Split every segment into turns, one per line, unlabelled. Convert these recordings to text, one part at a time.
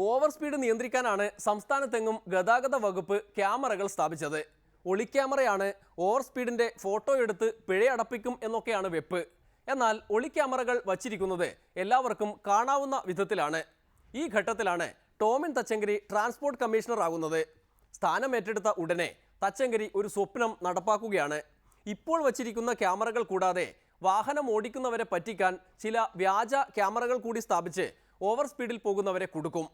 Over speed നിയന്ത്രിക്കാനാണ് സംസ്ഥാനത്തെങ്ങും ഗതാഗത വകുപ്പ് ക്യാമറകൾ സ്ഥാപിച്ചത്. ഒളിക്യാമറയാണ് ഓവർ സ്പീഡിന്റെ ഫോട്ടോ എടുത്ത് പിഴയടപ്പിക്കും എന്നൊക്കെയാണ് വെപ്പ്. എന്നാൽ ഒളിക്യാമറകൾ വച്ചിരിക്കുന്നത് എല്ലാവർക്കും കാണാവുന്ന വിധത്തിലാണ്. ഈ ഘട്ടത്തിലാണ് ടോമിൻ തച്ചങ്കരി ട്രാൻസ്പോർട്ട് കമ്മീഷണർ ആകുന്നത്. സ്ഥാനമേറ്റെടുത്ത ഉടനെ തച്ചങ്കരി ഒരു സ്വപ്നം നടപ്പാക്കുകയാണ്. ഇപ്പോൾ വച്ചിരിക്കുന്ന ക്യാമറകൾ കൂടാതെ വാഹനം ഓടിക്കുന്നവരെ പറ്റിക്കാൻ ചില വ്യാജ ക്യാമറകൾ കൂടി സ്ഥാപിച്ച് ഓവർ സ്പീഡിൽ പോകുന്നവരെ കുടുക്കും.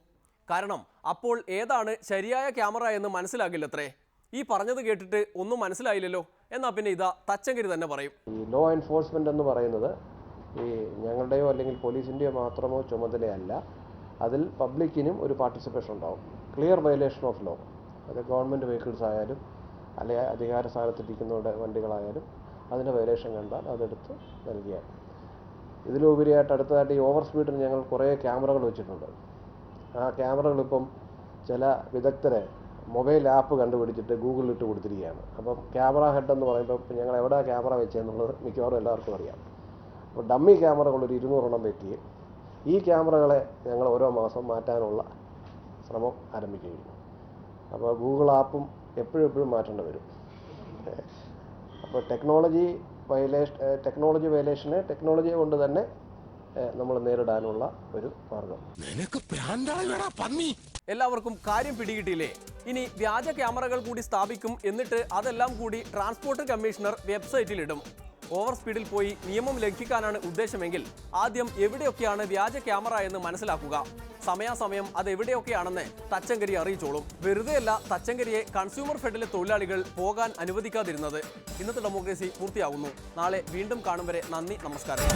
കാരണം അപ്പോൾ ഏതാണ് ശരിയായ ക്യാമറ എന്ന് മനസ്സിലാകില്ലത്രേ. ഈ പറഞ്ഞത് കേട്ടിട്ട് ഒന്നും മനസ്സിലായില്ലല്ലോ. എന്നാൽ പിന്നെ ഇതാ തച്ചങ്കരി തന്നെ പറയും.
ഈ ലോ എൻഫോഴ്സ്മെന്റ് എന്ന് പറയുന്നത് ഈ ഞങ്ങളുടെയോ അല്ലെങ്കിൽ പോലീസിൻ്റെയോ മാത്രമോ ചുമതലയല്ല. അതിൽ പബ്ലിക്കിനും ഒരു പാർട്ടിസിപ്പേഷൻ ഉണ്ടാവും. ക്ലിയർ വയലേഷൻ ഓഫ് ലോ, അത് ഗവൺമെൻറ് വെഹിക്കിൾസ് ആയാലും അല്ലെങ്കിൽ അധികാര സ്ഥാനത്തിരിക്കുന്നവരുടെ വണ്ടികളായാലും അതിൻ്റെ വയലേഷൻ കണ്ടാൽ അതെടുത്ത് നൽകിയാൽ. ഇതിലുപരിയായിട്ട് അടുത്തതായിട്ട് ഈ ഓവർ സ്പീഡിന് ഞങ്ങൾ കുറേ ക്യാമറകൾ വെച്ചിട്ടുണ്ട്. ആ ക്യാമറകളിപ്പം ചില വിദഗ്ധരെ മൊബൈൽ ആപ്പ് കണ്ടുപിടിച്ചിട്ട് ഗൂഗിളിൽ ഇട്ട് കൊടുത്തിരിക്കുകയാണ്. അപ്പം ക്യാമറ ഹെഡ് എന്ന് പറയുമ്പോൾ ഞങ്ങൾ എവിടെ ക്യാമറ വെച്ചതെന്നുള്ളത് മിക്കവാറും എല്ലാവർക്കും അറിയാം. അപ്പോൾ ഡമ്മി ക്യാമറകൾ ഒരു 200 വെക്കുകയും ഈ ക്യാമറകളെ ഞങ്ങൾ ഓരോ മാസം മാറ്റാനുള്ള ശ്രമം ആരംഭിക്കുകയും. അപ്പോൾ ഗൂഗിൾ ആപ്പും എപ്പോഴും മാറ്റേണ്ടി വരും. അപ്പോൾ ടെക്നോളജി വയലേഷനെ ടെക്നോളജിയെ കൊണ്ട് തന്നെ നമ്മൾ നേരിടാനുള്ള ഒരു മാർഗം.
എല്ലാവർക്കും കാര്യം പിടികിട്ടിയില്ലേ? ഇനി വ്യാജ ക്യാമറകൾ കൂടി സ്ഥാപിക്കും. എന്നിട്ട് അതെല്ലാം കൂടി ട്രാൻസ്പോർട്ട് കമ്മീഷണർ വെബ്സൈറ്റിൽ ഇടും. ഓവർ സ്പീഡിൽ പോയി നിയമം ലംഘിക്കാനാണ് ഉദ്ദേശമെങ്കിൽ ആദ്യം എവിടെയൊക്കെയാണ് വ്യാജ ക്യാമറ എന്ന് മനസ്സിലാക്കുക. സമയാസമയം അത് എവിടെയൊക്കെയാണെന്ന് തച്ചങ്കരി അറിയിച്ചോളും. വെറുതെയല്ല തച്ചങ്കരിയെ കൺസ്യൂമർ ഫെഡിലെ തൊഴിലാളികൾ പോകാൻ അനുവദിക്കാതിരുന്നത്. ഇന്നത്തെ ഡെമോക്രസി പൂർത്തിയാകുന്നു. നാളെ വീണ്ടും കാണും വരെ നന്ദി, നമസ്കാരം.